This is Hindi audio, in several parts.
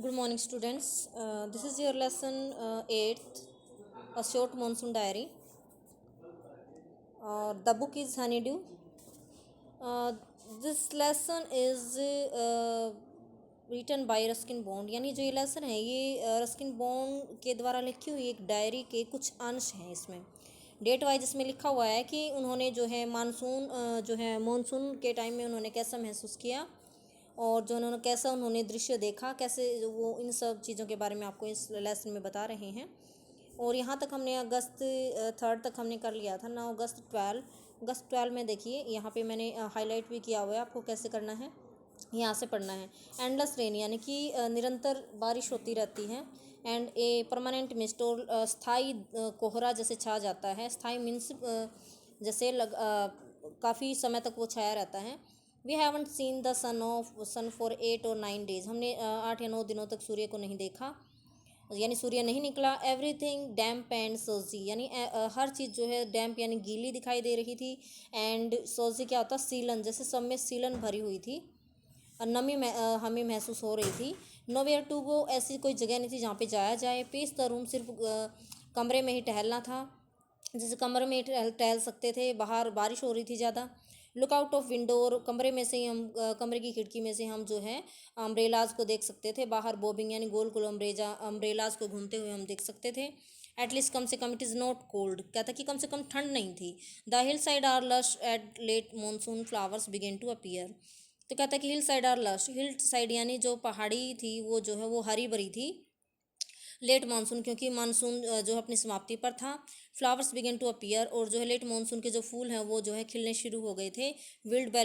Good morning, students. This is your lesson 8th, a short monsoon diary. The book is Honeydew. Uh, this lesson is written by Ruskin bond, यानी जो ये लेसन है ये रस्किन बॉन्ड के द्वारा लिखी हुई एक डायरी के कुछ अंश हैं। इसमें डेट वाइज इसमें लिखा हुआ है कि उन्होंने जो है मानसून के टाइम में उन्होंने कैसा महसूस किया और जो उन्होंने कैसा उन्होंने दृश्य देखा, कैसे वो इन सब चीज़ों के बारे में आपको इस लेसन में बता रहे हैं। और यहाँ तक हमने अगस्त 3 तक हमने कर लिया था ना। अगस्त 12 में देखिए यहाँ पे मैंने हाईलाइट भी किया हुआ है, आपको कैसे करना है यहाँ से पढ़ना है। एंडलेस रेन यानी कि निरंतर बारिश होती रहती है। एंड ए परमानेंट मिस्ट और स्थायी कोहरा जैसे छा जाता है। स्थायी मीन्स जैसे काफ़ी समय तक वो छाया रहता है। We haven't seen the sun for 8 और 9 डेज। हमने 8 या 9 दिनों तक सूर्य को नहीं देखा, यानी सूर्य नहीं निकला। एवरीथिंग डैम्प एंड सोजी, यानी हर चीज़ जो है डैम्प यानी गीली दिखाई दे रही थी। एंड सोजी क्या होता, सीलन, जैसे सब में सीलन भरी हुई थी। नमी हमें महसूस हो रही थी। नोवेयर टू गो, ऐसी कोई जगह नहीं थी जहाँ पे जाया जाए। पेस द रूम, सिर्फ कमरे में ही टहलना था, जैसे कमरे में टहल सकते थे। बाहर बारिश हो रही थी ज़्यादा। लुक आउट ऑफ विंडो, और कमरे में से ही हम कमरे की खिड़की में से हम जो है अम्ब्रेलाज को देख सकते थे। बाहर बॉबिंग यानी गोल गोल अम्ब्रेलाज को घूमते हुए हम देख सकते थे। एटलीस्ट कम से कम इट इज़ नॉट कोल्ड, कहता कि कम से कम ठंड नहीं थी। The hill side are lush at late monsoon flowers begin to appear. तो कहता कि hill side are lush, hill side यानी जो पहाड़ी थी वो जो है वो हरी भरी थी। लेट मानसून क्योंकि मानसून जो है अपनी समाप्ति पर था। फ्लावर्स बिगेन टू अपीयर, और जो है लेट मानसून के जो फूल हैं वो जो है खिलने शुरू हो गए थे। विल्ड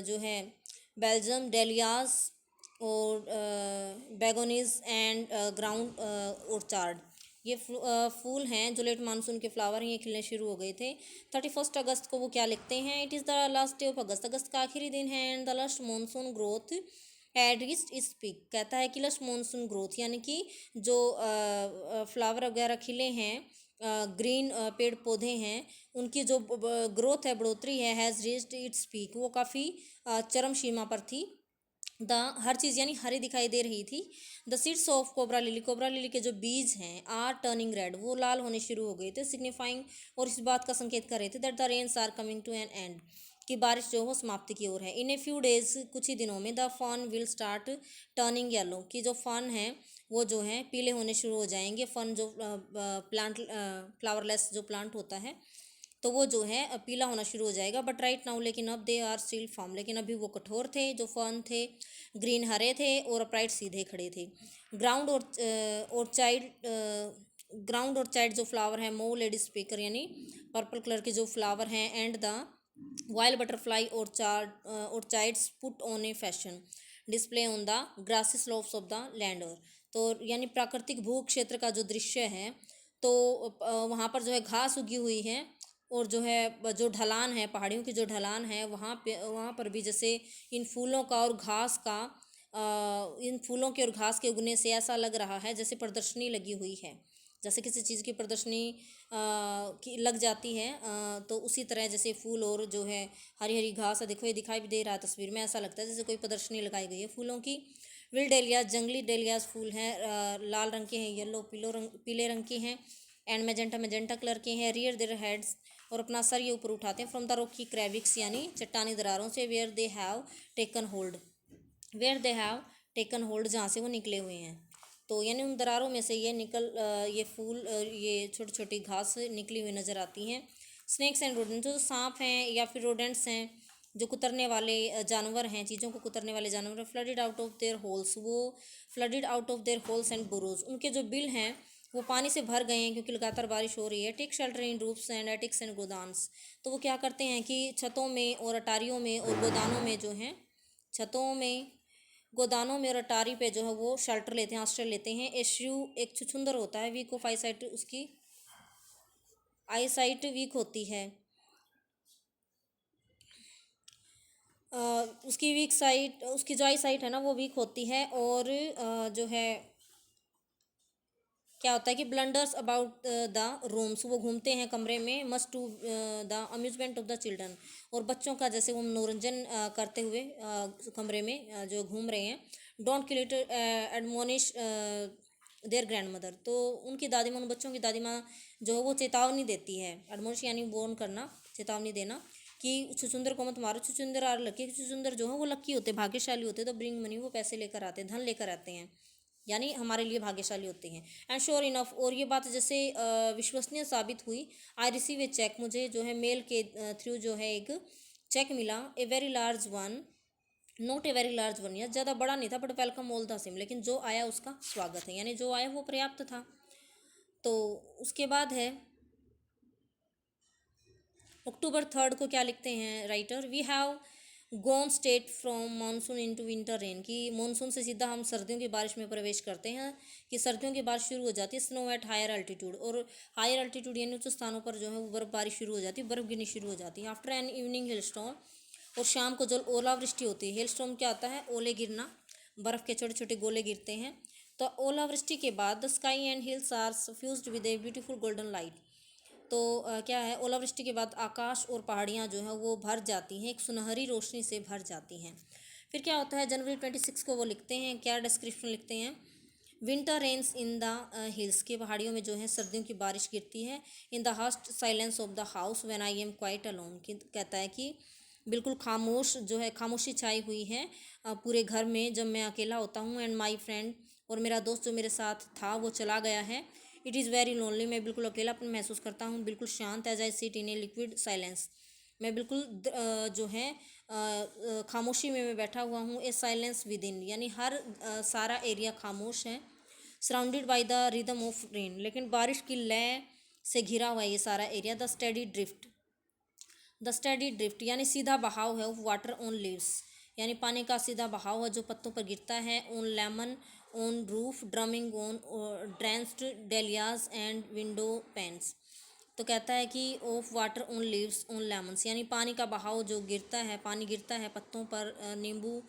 जो है बेल्जियम डेलियाज और बेगोनीज एंड ग्राउंड ऑर्चार्ड, ये फूल हैं जो लेट मानसून के फ्लावर हैं, ये खिलने शुरू हो गए थे। 31 अगस्त को वो क्या लिखते हैं, it is the last day of August, अगस्त का आखिरी दिन है। And the last monsoon growth had reached its peak, कहता है कि लश मानसून ग्रोथ यानी कि जो फ्लावर वगैरह खिले हैं, ग्रीन पेड़ पौधे हैं, उनकी जो ग्रोथ है, बढ़ोतरी है, हैज़ रीच्ड इट्स पीक, वो काफ़ी चरम सीमा पर थी। द, हर चीज़ यानी हरी दिखाई दे रही थी। The seeds of cobra lily, cobra lily के जो बीज हैं, आर टर्निंग रेड, वो लाल होने शुरू हो गए थे। सिग्निफाइंग, और इस बात का संकेत कर रहे थे, that the rains are coming to an end, कि बारिश जो हो समाप्ति की ओर है। इन ए फ्यू डेज, कुछ ही दिनों में, the fern will start turning yellow, कि जो फन है वो जो है पीले होने शुरू हो जाएंगे। फन जो प्लांट फ्लावरलेस जो प्लांट होता है तो वो जो है पीला होना शुरू हो जाएगा। बट राइट नाउ, लेकिन अब दे आर स्टिल फॉर्म, लेकिन अभी वो कठोर थे जो फर्न थे, ग्रीन हरे थे और अपराइट सीधे खड़े थे। Ground orchid ground orchid जो फ्लावर है, मो लेडी स्पीकर यानी पर्पल कलर के जो फ्लावर हैं, and the wild butterfly orchids put on a fashion display on the grassy slopes of the Landour. तो यानी प्राकृतिक भू क्षेत्र का जो दृश्य है, तो वहाँ पर जो है घास उगी हुई है, और जो है जो ढलान है, पहाड़ियों की जो ढलान है, वहाँ पर भी जैसे इन फूलों का और घास का इन फूलों के और घास के उगने से ऐसा लग रहा है जैसे प्रदर्शनी लगी हुई है, जैसे किसी चीज़ की प्रदर्शनी की लग जाती है। तो उसी तरह जैसे फूल और जो है हरी हरी घास है, देखो ये दिखाई भी दे रहा है तस्वीर में, ऐसा लगता है जैसे कोई प्रदर्शनी लगाई गई है फूलों की। विल डेलियाज, जंगली डेलियाज फूल हैं, लाल रंग के हैं, येलो पीले रंग के हैं, एंड मेजेंटा कलर के हैं। रियर देयर हेड्स, और अपना सर ये ऊपर उठाते हैं। फ्रॉम द रॉकी क्रैविक्स, यानी चट्टानी दरारों से। Where they have taken hold, where they have taken hold, जहाँ से वो निकले हुए हैं। तो यानी उन दरारों में से ये फूल ये छोटी छोटी घास निकली हुई नज़र आती हैं। स्नैक्स एंड रोडेंट्स, जो सांप हैं या फिर रोडेंट्स हैं, जो कुतरने वाले जानवर हैं, चीज़ों को कुतरने वाले जानवर, flooded out of their holes, वो flooded out of their holes and burrows, उनके जो बिल हैं वो पानी से भर गए हैं क्योंकि लगातार बारिश हो रही है। Take shelter in roofs and attics and godowns, तो वो क्या करते हैं कि छतों में और अटारियों में और गोदानों में जो हैं, छतों में, गोदानों में और अटारी पे जो है वो शेल्टर लेते हैं, आश्रय लेते हैं। एश्यू एक छुछुंदर होता है, वीक ऑफ आई साइट, उसकी आई साइट वीक होती है। उसकी वीक साइट, उसकी जो आई साइट है ना वो वीक होती है। और जो है क्या होता है कि ब्लंडर्स अबाउट द रूम्स, वो घूमते हैं कमरे में। Much to the amusement of the children, और बच्चों का जैसे वो मनोरंजन करते हुए कमरे में जो घूम रहे हैं। Don't kill it admonish their grandmother. तो उनकी दादी माँ, उन बच्चों की दादी माँ जो है वो चेतावनी देती है, एडमोनिश यानी वार्न करना, चेतावनी देना कि छुचुंदर को मत मारो, छुचुंदर आर लकी, छुचुंदर जो है वो लकी होते, भाग्यशाली होते, तो ब्रिंग मनी, वो पैसे लेकर आते हैं, धन लेकर आते हैं, यानी हमारे लिए भाग्यशाली होते हैं। एंड श्योर इनफ, और ये बात जैसे विश्वसनीय साबित हुई। आई रिसीव ए चेक, मुझे जो है मेल के थ्रू जो है एक चेक मिला, a very large one, not a very large one, या ज़्यादा बड़ा नहीं था, but welcome all the same, लेकिन जो आया उसका स्वागत है, यानी जो आया वो पर्याप्त था। तो उसके बाद है अक्टूबर 3 को क्या लिखते हैं writer, we have gone straight from monsoon into winter rain, कि मानसून से सीधा हम सर्दियों की बारिश में प्रवेश करते हैं, कि सर्दियों की बारिश शुरू हो जाती है। स्नो एट हायर अल्टीट्यूड, और हायर अल्टीट्यूड यानी उच्च स्थानों पर जो है वो बर्फबारी शुरू हो जाती है, बर्फ गिरनी शुरू हो जाती है। After an evening hill storm, और शाम को जब ओलावृष्टि होती है, हेल स्टॉर्म क्या आता है, ओले गिरना, बर्फ़ के छोटे छोटे गोले गिरते हैं। तो ओलावृष्टि के बाद the sky and hills are suffused with a beautiful golden light. तो क्या है, ओलावृष्टि के बाद आकाश और पहाड़ियाँ जो हैं वो भर जाती हैं, एक सुनहरी रोशनी से भर जाती हैं। फिर क्या होता है, जनवरी 26 को वो लिखते हैं, क्या डिस्क्रिप्शन लिखते हैं, winter rains in the hills, के पहाड़ियों में जो है सर्दियों की बारिश गिरती है। In the hushed silence of the house when I am quite alone, कहता है कि बिल्कुल खामोश जो है, खामोशी छाई हुई है पूरे घर में जब मैं अकेला होता हूँ। एंड माई फ्रेंड, और मेरा दोस्त जो मेरे साथ था वो चला गया है। इट इज़ वेरी लोनली, मैं बिल्कुल अकेलापन महसूस करता हूँ, बिल्कुल शांत, as I sit in a liquid silence, मैं बिल्कुल जो है खामोशी में मैं बैठा हुआ हूँ। ए साइलेंस विद इन, यानी हर सारा एरिया खामोश है। Surrounded by the rhythm of rain, लेकिन बारिश की लय से घिरा हुआ है ये सारा area. The steady drift, the steady drift यानी सीधा बहाव है ऑफ वाटर ऑन लीव्स, यानी पानी का सीधा बहाव है जो पत्तों पर गिरता है। On lemon, on roof, drumming on drenched dahlias and window panes. तो कहता है कि of water on leaves on lemons, यानी पानी का बहाव जो गिरता है, पानी गिरता है पत्तों पर, नींबुओं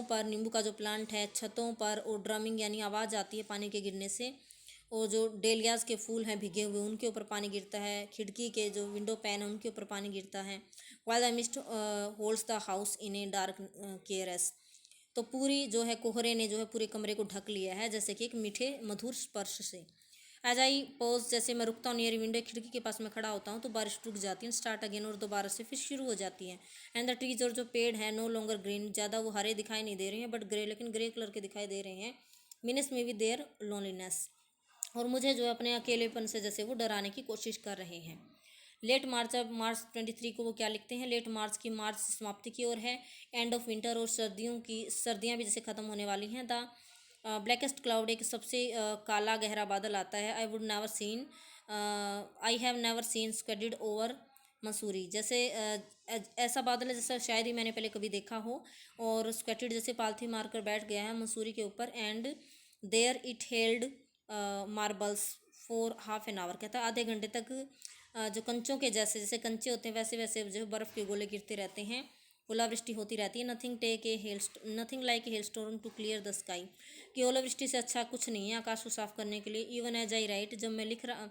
पर, नींबू का जो प्लांट है, छतों पर, और ड्रमिंग यानी आवाज़ आती है पानी के गिरने से, और जो डेलियाज के फूल हैं भीगे हुए उनके ऊपर पानी गिरता है, खिड़की के जो विंडो पैन है उनके ऊपर पानी गिरता है। While the mist holds the house in a dark caress, तो पूरी जो है कोहरे ने जो है पूरे कमरे को ढक लिया है जैसे कि एक मीठे मधुर स्पर्श से। एज आई पॉज, जैसे मैं रुकता हूँ नियर विंडो, खिड़की के पास मैं खड़ा होता हूँ तो बारिश रुक जाती है, स्टार्ट अगेन, और दोबारा से फिर शुरू हो जाती है। एंड द ट्रीज, और जो पेड़ है, नो लॉन्गर ग्रीन, ज़्यादा वो हरे दिखाई नहीं दे रहे हैं, बट ग्रे, लेकिन ग्रे कलर के दिखाई दे रहे हैं। मीनस में भी देयर लोनलीनेस, और मुझे जो है अपने अकेलेपन से जैसे वो डराने की कोशिश कर रहे हैं। लेट मार्च, अब मार्च 23 को वो क्या लिखते हैं, लेट मार्च की, मार्च समाप्ति की ओर है। एंड ऑफ विंटर, और सर्दियाँ भी जैसे ख़त्म होने वाली हैं। द ब्लैकेस्ट क्लाउड, एक सबसे काला गहरा बादल आता है। I have never seen squaded over Mussoorie, जैसे ऐसा बादल है जैसा शायद ही मैंने पहले कभी देखा हो, और स्क्वेटेड जैसे पालथी मारकर बैठ गया है मसूरी के ऊपर। And there it held marbles for half an hour, कहता है आधे घंटे तक जो कंचों के जैसे, जैसे कंचे होते हैं वैसे वैसे जो बर्फ़ के गोले गिरते रहते हैं, ओलावृष्टि होती रहती है। Nothing like a hailstorm to clear the sky, कि ओलावृष्टि से अच्छा कुछ नहीं है आकाश को साफ करने के लिए। इवन एज आई राइट, जब मैं लिख रहा,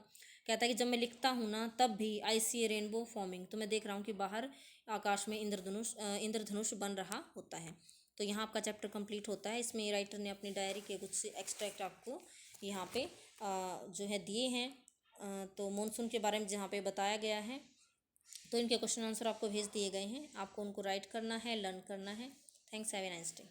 कहता है कि जब मैं लिखता हूँ ना तब भी, आई सी ए रेनबो फॉर्मिंग, तो मैं देख रहा हूँ कि बाहर आकाश में इंद्रधनुष बन रहा होता है। तो यहाँ आपका चैप्टर कंप्लीट होता है। इसमें राइटर ने अपनी डायरी के कुछ एक्सट्रैक्ट आपको यहाँ पे जो है दिए हैं। तो मानसून के बारे में जहाँ पे बताया गया है, तो इनके क्वेश्चन आंसर आपको भेज दिए गए हैं, आपको उनको राइट करना है, लर्न करना है। Thanks, have a nice day.